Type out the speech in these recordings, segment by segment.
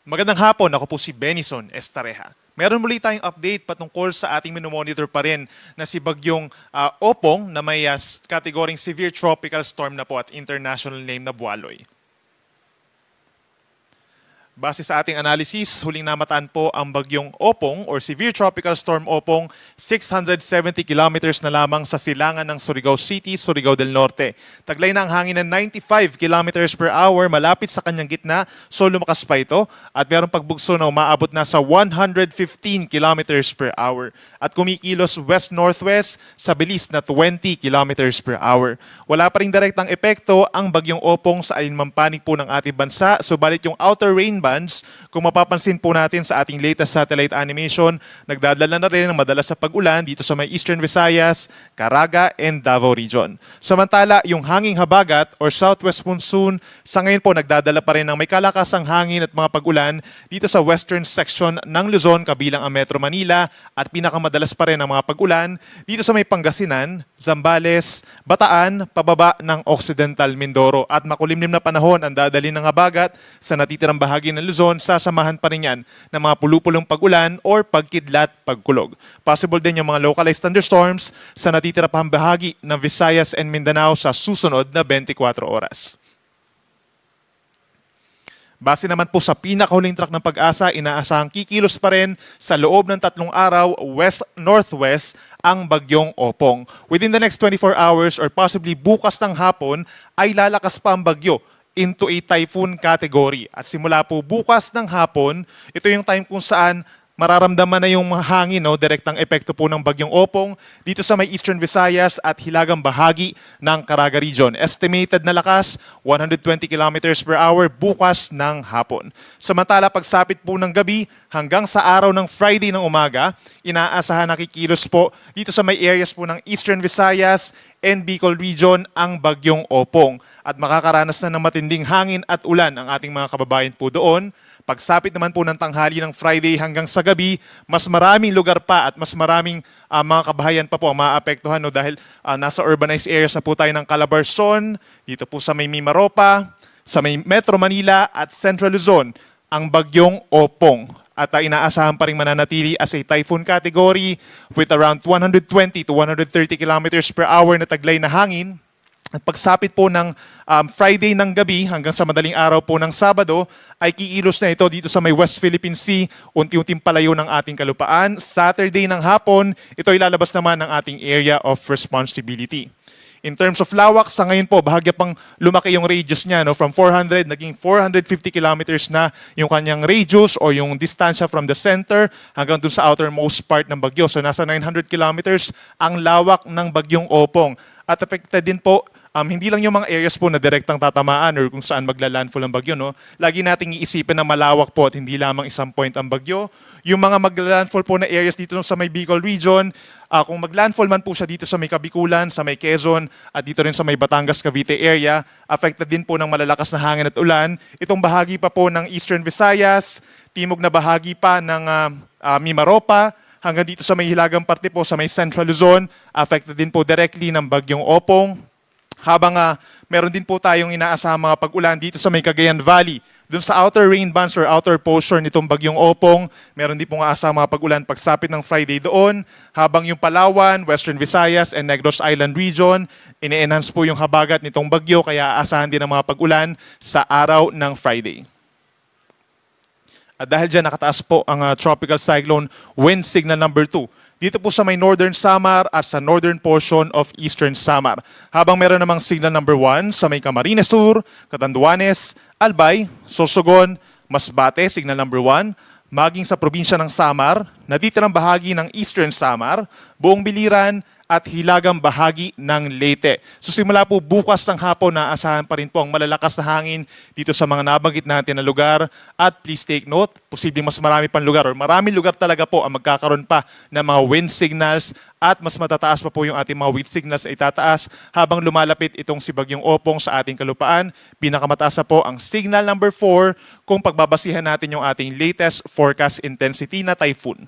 Magandang hapon, ako po si Benison Estareja. Meron muli tayong update patungkol sa ating minomonitor pa rin na si Bagyong Opong na may kategoring Severe Tropical Storm na po at international name na Bualoy. Base sa ating analysis, huling namataan po ang Bagyong Opong or Severe Tropical Storm Opong 670 kilometers na lamang sa silangan ng Surigao City, Surigao del Norte. Taglay na ang hangin ng 95 kilometers per hour malapit sa kanyang gitna, so lumakas pa ito at mayroong pagbugso na umaabot na sa 115 kilometers per hour at kumikilos west-northwest sa bilis na 20 kilometers per hour. Wala pa ring direktang epekto ang Bagyong Opong sa alinmang panig po ng ating bansa, subalit yung outer rain bands, kung mapapansin po natin sa ating latest satellite animation, nagdadala na rin ng madalas sa pag-ulan dito sa may Eastern Visayas, Caraga, and Davao region. Samantala, yung hanging habagat or southwest monsoon, sa ngayon po nagdadala pa rin ng may kalakasang hangin at mga pag-ulan dito sa western section ng Luzon kabilang ang Metro Manila at pinakamadalas pa rin ang mga pag-ulan dito sa may Pangasinan, Zambales, Bataan, pababa ng Occidental Mindoro at makulimlim na panahon ang dadali ng habagat sa natitirang bahagi ng Luzon, sasamahan pa rin yan ng mga pulupulong pag-ulan or pagkidlat, pagkulog. Possible din yung mga localized thunderstorms sa natitirang bahagi ng Visayas and Mindanao sa susunod na 24 oras. Base naman po sa pinakahuling track ng Pag-asa, inaasahang kikilos pa rin sa loob ng 3 araw west-northwest ang Bagyong Opong. Within the next 24 hours or possibly bukas ng hapon ay lalakas pa ang bagyo into a typhoon category. At simula po bukas ng hapon, ito yung time kung saan mararamdaman na yung hangin, direktang epekto po ng Bagyong Opong dito sa may Eastern Visayas at hilagang bahagi ng Caraga region. Estimated na lakas, 120 kilometers per hour bukas ng hapon. Samantala, pagsapit po ng gabi hanggang sa araw ng Friday ng umaga, inaasahan na kikilos po dito sa may areas po ng Eastern Visayas and Bicol region ang Bagyong Opong. At makakaranas na ng matinding hangin at ulan ang ating mga kababayan po doon. Pagsapit naman po ng tanghali ng Friday hanggang sa gabi, mas maraming lugar pa at mas maraming mga kabahayan pa po ang maapektuhan dahil nasa urbanized areas na po tayo ng Calabarzon, dito po sa may Mimaropa, sa may Metro Manila at Central Luzon, ang Bagyong Opong. At inaasahan pa rin mananatili as a typhoon category with around 120 to 130 kilometers per hour na taglay na hangin. At pagsapit po ng Friday ng gabi hanggang sa madaling araw po ng Sabado, ay kikilos na ito dito sa may West Philippine Sea, unti-unting palayo ng ating kalupaan. Saturday ng hapon, ito ay lalabas naman ng ating area of responsibility. In terms of lawak, sa ngayon po, bahagya pang lumaki yung radius niya. From 400, naging 450 kilometers na yung kanyang radius o yung distansya from the center hanggang dun sa outermost part ng bagyo. So nasa 900 kilometers ang lawak ng Bagyong Opong. At affected din po, hindi lang yung mga areas po na direktang tatamaan or kung saan magla-landfall ang bagyo. Lagi nating iisipin na malawak po at hindi lamang isang point ang bagyo. Yung mga magla-landfall po na areas dito sa may Bicol region, kung mag-landfall man po siya dito sa may Kabikulan, sa may Quezon, at dito rin sa may Batangas, Cavite area, affected din po ng malalakas na hangin at ulan. Itong bahagi pa po ng Eastern Visayas, timog na bahagi pa ng Mimaropa, hanggang dito sa may hilagang parte po sa may Central Luzon, affected din po directly ng Bagyong Opong. Habang meron din po tayong inaasahang mga pag-ulan dito sa may Cagayan Valley. Doon sa outer rain bands or outer portion nitong Bagyong Opong, meron din po aasahang mga pag-ulan pagsapit ng Friday doon. Habang yung Palawan, Western Visayas, and Negros Island region, ini-enhance po yung habagat nitong bagyo kaya aasahan din ang mga pag-ulan sa araw ng Friday. At dahil dyan, nakataas po ang tropical cyclone wind signal number 2. Dito po sa may Northern Samar at sa northern portion of Eastern Samar. Habang meron namang signal number 1 sa may Camarines Sur, Catanduanes, Albay, Sorsogon, Masbate, signal number 1, maging sa probinsya ng Samar, natitirang bahagi ng Eastern Samar, Buong Biliran, at hilagang bahagi ng Leyte. So simula po bukas ng hapon, naaasahan pa rin po ang malalakas na hangin dito sa mga nabanggit natin na lugar. At please take note, posibleng mas marami pang lugar or maraming lugar talaga po ang magkakaroon pa ng mga wind signals at mas matataas pa po yung ating mga wind signals ay tataas habang lumalapit itong si Bagyong Opong sa ating kalupaan. Pinakamataas na po ang signal number 4 kung pagbabasihan natin yung ating latest forecast intensity na typhoon.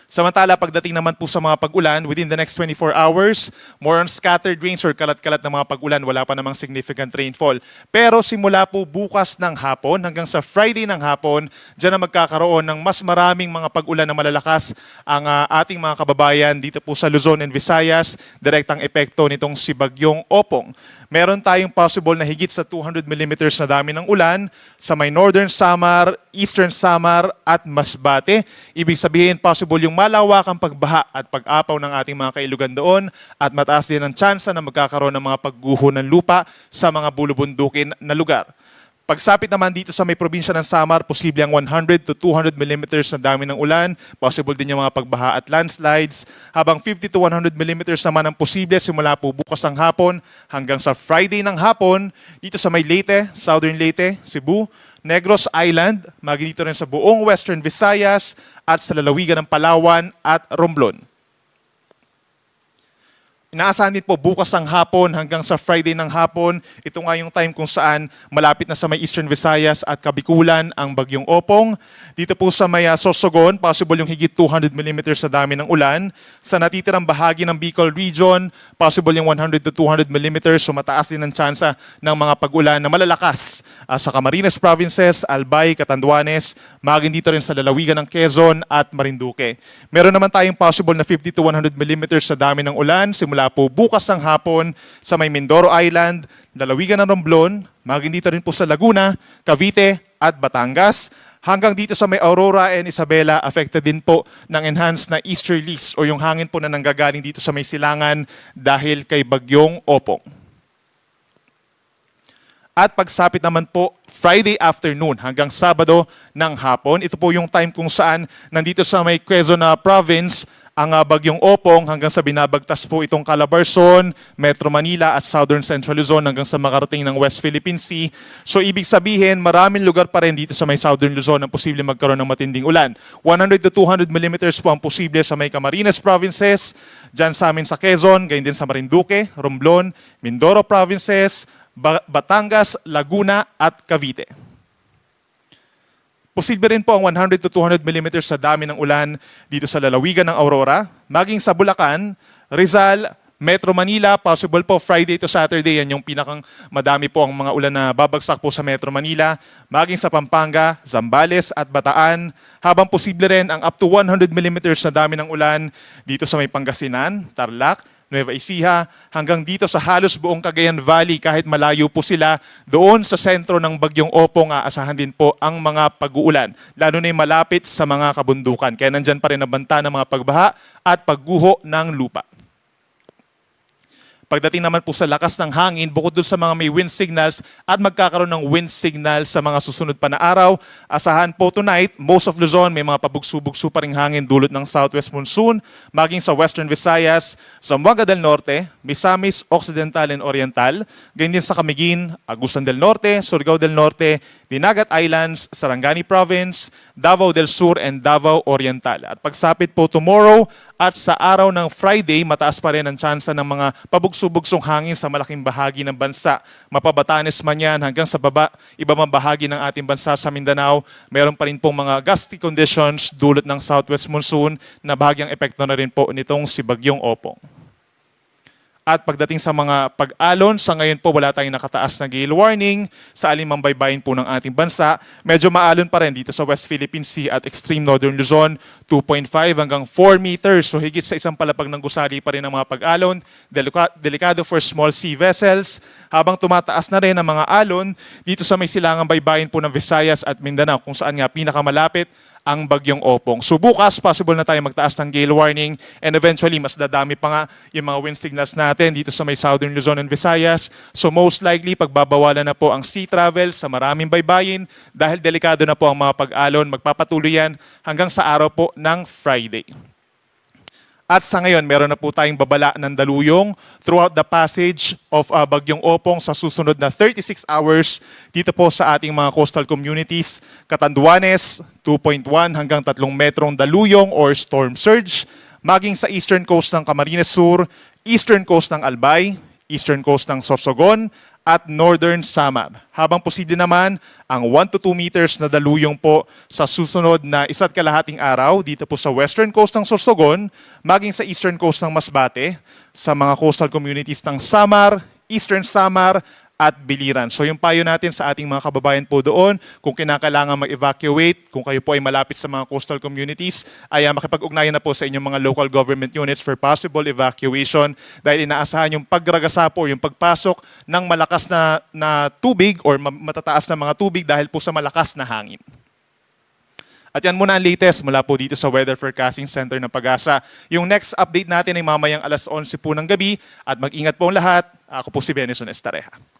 Samantala, pagdating naman po sa mga pag-ulan, within the next 24 hours, more on scattered rains or kalat-kalat na mga pag-ulan, wala pa namang significant rainfall. Pero simula po bukas ng hapon hanggang sa Friday ng hapon, dyan na magkakaroon ng mas maraming mga pag-ulan na malalakas ang ating mga kababayan dito po sa Luzon and Visayas, direktang epekto nitong si Bagyong Opong. Meron tayong possible na higit sa 200 millimeters na dami ng ulan sa may Northern Samar, Eastern Samar at Masbate. Ibig sabihin possible yung malawakang pagbaha at pag-apaw ng ating mga kailugan doon at mataas din ang tsansa na magkakaroon ng mga pagguho ng lupa sa mga bulubundukin na lugar. Pagsapit naman dito sa may probinsya ng Samar, posible ang 100 to 200 millimeters na dami ng ulan. Possible din yung mga pagbaha at landslides. Habang 50 to 100 millimeters naman ang posible simula po bukas ng hapon hanggang sa Friday ng hapon dito sa may Leyte, Southern Leyte, Cebu, Negros Island, maging dito rin sa buong Western Visayas at sa lalawigan ng Palawan at Romblon. Inaasahan din po bukas ng hapon hanggang sa Friday ng hapon. Ito nga yung time kung saan malapit na sa may Eastern Visayas at Kabikulan ang Bagyong Opong. Dito po sa may Sorsogon, possible yung higit 200 millimeters na dami ng ulan. Sa natitirang bahagi ng Bicol Region, possible yung 100 to 200 millimeters. So mataas din ang tsansa ng mga pag-ulan na malalakas sa Camarines Provinces, Albay, Catanduanes, maging dito rin sa lalawigan ng Quezon at Marinduque. Meron naman tayong possible na 50 to 100 millimeters na dami ng ulan simula po bukas ng hapon sa may Mindoro Island, lalawigan ng Romblon, maging dito rin po sa Laguna, Cavite at Batangas. Hanggang dito sa may Aurora and Isabela, affected din po ng enhanced na easterlies o yung hangin po na nanggagaling dito sa may silangan dahil kay Bagyong Opong. At pagsapit naman po Friday afternoon hanggang Sabado ng hapon, ito po yung time kung saan nandito sa may Quezon Province ang Bagyong Opong hanggang sa binabagtas po itong Calabarzon, Metro Manila at Southern Central Luzon hanggang sa makarating ng West Philippine Sea. So ibig sabihin, maraming lugar pa rin dito sa may Southern Luzon ang posible magkaroon ng matinding ulan. 100 to 200 millimeters po ang posible sa may Camarines Provinces, dyan sa amin sa Quezon, gayon din sa Marinduque, Romblon, Mindoro Provinces, Batangas, Laguna at Cavite. Posible rin po ang 100 to 200 millimeters sa dami ng ulan dito sa lalawigan ng Aurora, maging sa Bulacan, Rizal, Metro Manila, possible po Friday to Saturday, yan yung pinakang madami po ang mga ulan na babagsak po sa Metro Manila, maging sa Pampanga, Zambales at Bataan, habang posible rin ang up to 100 millimeters na dami ng ulan dito sa may Pangasinan, Tarlac, Nueva Ecija, hanggang dito sa halos buong Cagayan Valley kahit malayo po sila doon sa sentro ng Bagyong Opong, aasahan din po ang mga pag-uulan, lalo na yung malapit sa mga kabundukan. Kaya nandyan pa rin ang banta ng mga pagbaha at pagguho ng lupa. Pagdating naman po sa lakas ng hangin, bukod doon sa mga may wind signals at magkakaroon ng wind signals sa mga susunod pa na araw, asahan po tonight, most of Luzon may mga pabugso-bugso pa ring hangin dulot ng southwest monsoon, maging sa Western Visayas, Zamboanga del Norte, Misamis Occidental and Oriental, ganyan din sa Camiguin, Agusan del Norte, Surigao del Norte, Dinagat Islands, Sarangani Province, Davao del Sur and Davao Oriental. At pagsapit po tomorrow at sa araw ng Friday, mataas pa rin ang tsansa ng mga pabugso-bugsong hangin sa malaking bahagi ng bansa. Mapabatanes man yan hanggang sa iba mang bahagi ng ating bansa sa Mindanao, meron pa rin pong mga gusty conditions dulot ng southwest monsoon na bahagyang epekto na rin po nitong si Bagyong Opong. At pagdating sa mga pag-alon, sa ngayon po wala tayong nakataas na gale warning sa alimang baybayin po ng ating bansa. Medyo maalon pa rin dito sa West Philippine Sea at extreme northern Luzon, 2.5 hanggang 4 meters. So higit sa isang palapag ng gusali pa rin ang mga pag-alon. Delikado for small sea vessels. Habang tumataas na rin ang mga alon dito sa may silangang baybayin po ng Visayas at Mindanao, kung saan nga pinakamalapit ang Bagyong Opong. So bukas, possible na tayo magtaas ng gale warning and eventually mas dadami pa nga yung mga wind signals natin dito sa may Southern Luzon and Visayas. So most likely, pagbabawalan na po ang sea travel sa maraming baybayin dahil delikado na po ang mga pag-alon. Magpapatuloy yan hanggang sa araw po ng Friday. At sa ngayon, meron na po tayong babala ng daluyong throughout the passage of Bagyong Opong sa susunod na 36 hours dito po sa ating mga coastal communities. Catanduanes, 2.1 hanggang 3 metrong daluyong or storm surge. Maging sa eastern coast ng Camarines Sur, eastern coast ng Albay, eastern coast ng Sorsogon, at Northern Samar. Habang posible naman ang 1 to 2 meters na daluyong po sa susunod na 1.5 araw dito po sa western coast ng Sorsogon, maging sa eastern coast ng Masbate, sa mga coastal communities ng Samar, Eastern Samar, at Biliran. So yung payo natin sa ating mga kababayan po doon, kung kinakailangan mag-evacuate, kung kayo po ay malapit sa mga coastal communities, ay makipag-ugnayan na po sa inyong mga local government units for possible evacuation dahil inaasahan yung pagragasa po, yung pagpasok ng malakas na tubig or matataas na mga tubig dahil po sa malakas na hangin. At yan muna ang latest mula po dito sa Weather Forecasting Center ng Pag-asa. Yung next update natin ay mamayang 11:11 po ng gabi at mag-ingat po ang lahat. Ako po si Benison Estareja.